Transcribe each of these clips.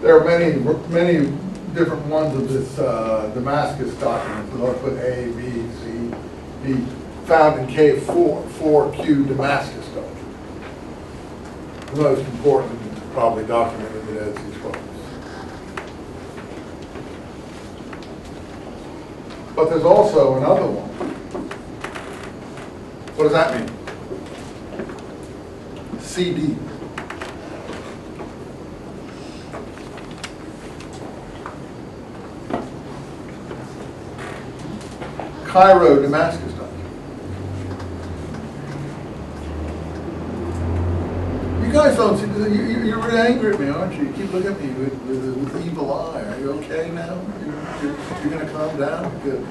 There are many different ones of this Damascus document. We'll put A, B, C, D, found in K4, 4Q Damascus document. The most important, probably, document in the Dead Sea Scrolls. But there's also another one. What does that mean? CD. Cairo, Damascus document. You guys don't see, you're really angry at me, aren't you? You keep looking at me with the evil eye. Are you okay now? You're going to calm down? Good.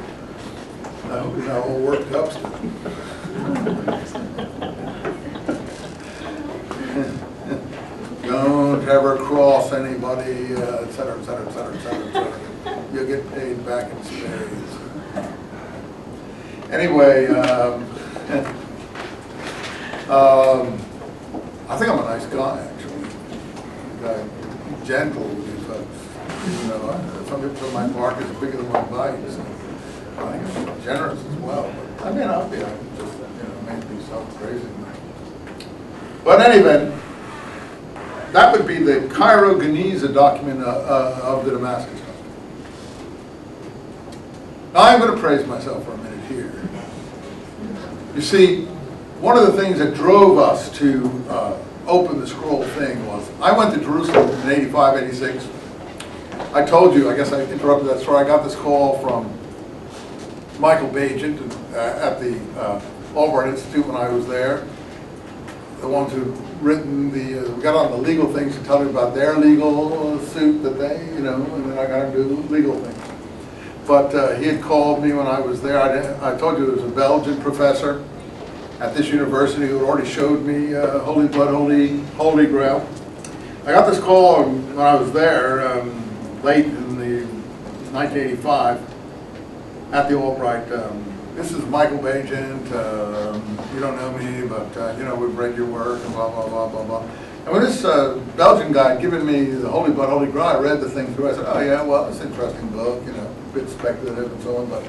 I hope you're not all worked up still. Don't ever cross anybody, et cetera, et cetera, et cetera, et cetera, et cetera. You'll get paid back in spades. Anyway, I think I'm a nice guy, actually. I'm gentle with you folks. You know, some people say my bark is bigger than my bite. So I think I'm generous as well. But I may not be. I just, maybe something crazy. But in any event, that would be the Cairo-Geniza document of the Damascus document. Now I'm going to praise myself for a minute here. You see, one of the things that drove us to open the scroll thing was, I went to Jerusalem in 85, 86. I told you, I guess I interrupted that story, I got this call from Michael Bagent at the Albright Institute when I was there. The ones who'd written we got on the legal things to tell me about their legal suit that they, and then I got to do legal things. But he had called me when I was there. I told you there was a Belgian professor at this university who had already showed me Holy Blood, Holy Grail. I got this call when I was there, late in the 1985, at the Albright. This is Michael Bagent. You don't know me, but we've read your work and blah, blah, blah, blah, blah. And when this Belgian guy had given me the Holy Blood, Holy Grail, I read the thing through. I said, oh yeah, well, it's an interesting book, a bit speculative and so on, but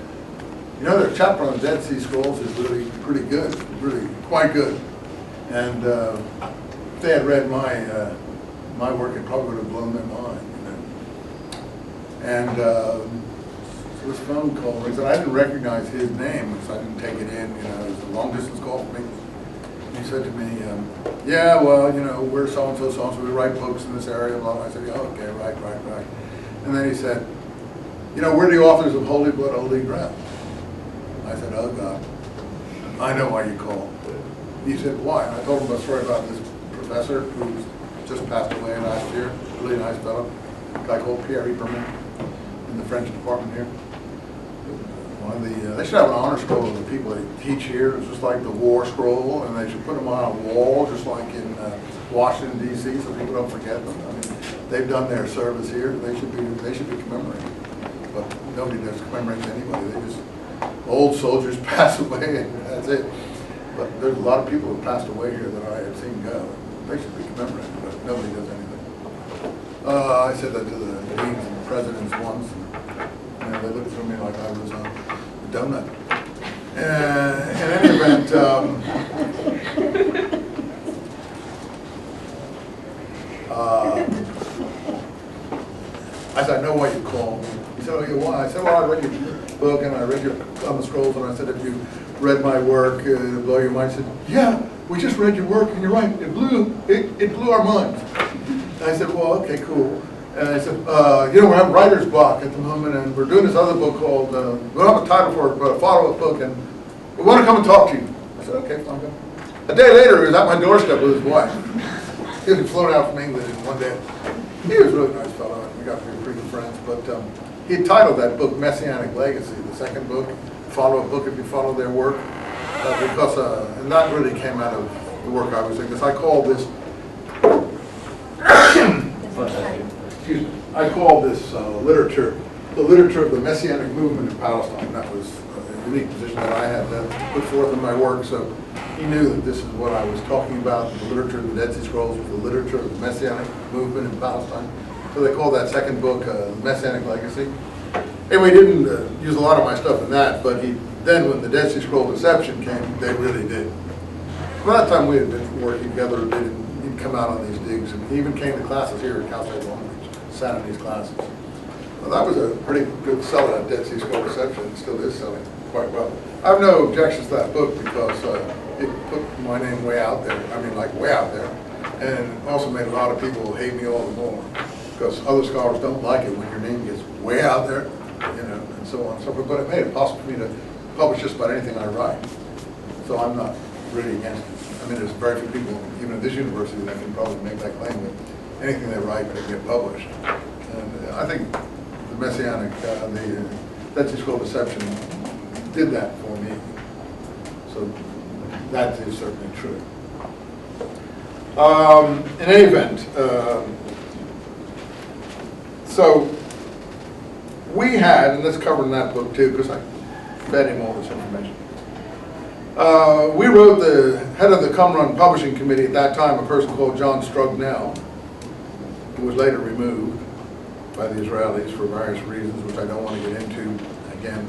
their chapter on the Dead Sea Scrolls is really pretty good, really quite good. And if they had read my work, it probably would have blown their mind. And so this phone call, he said, I didn't recognize his name, because I didn't take it in. It was a long distance call from England. He said to me, yeah, well, we're so-and-so, so-and-so, we write books in this area, blah, blah. I said, yeah, okay, right. And then he said, we're the authors of Holy Blood, Holy Grail. I said, oh God, I know why you called. He said, why? And I told him a story about this professor who's just passed away last year, really nice fellow, a guy called Pierre Iperman in the French department here. They should have an honor scroll of the people they teach here. It's just like the war scroll, and they should put them on a wall, just like in Washington, D.C., so people don't forget them. I mean, they've done their service here. They should be commemorated. But nobody does commemorate anybody. They just, old soldiers pass away, and that's it. But there's a lot of people who passed away here that I have seen go. They should be commemorated, but nobody does anything. I said that to the deans and presidents once, and they looked through me like I was a donut. In any event, I said, I know why you called me. He said, oh, you why? I said, well, I read your book and I read your on the scrolls, and I said, if you read my work, it'll blow your mind. He said, yeah, we just read your work, and you're right, it blew our minds. And I said, well, okay, cool. And I said, we're having writer's block at the moment, and we're doing this other book called, we don't have a title for it, but a follow-up book, and we want to come and talk to you. I said, okay, fine, go. A day later, he was at my doorstep with his wife. He had flown out from England in one day. He was a really nice fellow, and we got to be pretty good friends, but he had titled that book Messianic Legacy, the second book, follow-up book if you follow their work, and that really came out of the work I was doing, because I call this, excuse me, I call this literature, the literature of the Messianic movement in Palestine. That was a unique position that I had to put forth in my work, so he knew that this is what I was talking about, the literature of the Dead Sea Scrolls, was the literature of the Messianic movement in Palestine. So So they call that second book Messianic Legacy. Anyway, he didn't use a lot of my stuff in that, but then when the Dead Sea Scroll Deception came, they really did. By that time we had been working together, he'd come out on these digs, and he even came to classes here at Cal State Long Beach, sat in these classes. Well, that was a pretty good seller at Dead Sea Scroll Deception, and still is selling quite well. I have no objections to that book because it put my name way out there, I mean like way out there, and also made a lot of people hate me all the more because other scholars don't like it when your name gets way out there, you know, and so on and so forth. But it made it possible for me to publish just about anything I write. So I'm not really against it. I mean, there's very few people, even at this university, that can probably make that claim that anything they write can get published. And I think the Messianic, the Dead Sea Scroll Deception did that for me. So that is certainly true. In any event, so we had, and that's covered in that book too, because I fed him all this information. We wrote the head of the Qumran Publishing Committee at that time, a person called John Strugnell, who was later removed by the Israelis for various reasons, which I don't want to get into again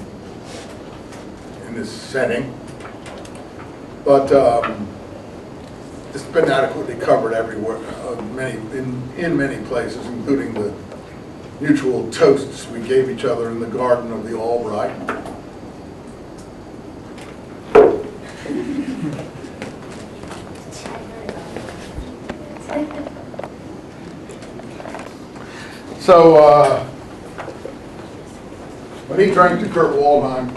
in this setting. But it's been adequately covered everywhere, in many places, including the mutual toasts we gave each other in the garden of the Albright. So when he drank to Kurt Waldheim,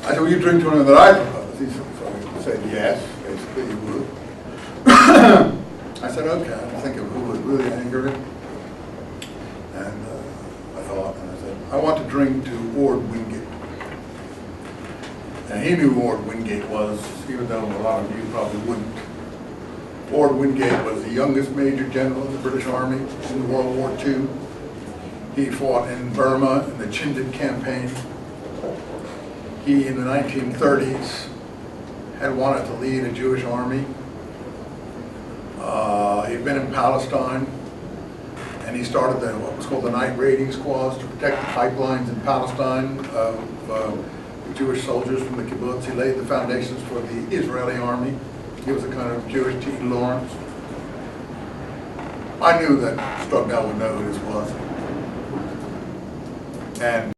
I said, will you drink to him that I proposed? He said yes, basically he would. I said, okay, I'll think of who would really anger him. And I thought, and I said, I want to drink to Ord Wingate. And he knew who Ord Wingate was, even though a lot of you probably wouldn't. Ord Wingate was the youngest major general in the British Army in World War II. He fought in Burma in the Chindit campaign. He, in the 1930s, had wanted to lead a Jewish army. He'd been in Palestine, and he started what was called the Night Raiding Squads to protect the pipelines in Palestine of the Jewish soldiers from the kibbutz. He laid the foundations for the Israeli army. He was a kind of Jewish T. Lawrence. I knew that Strugnell would know who this was. And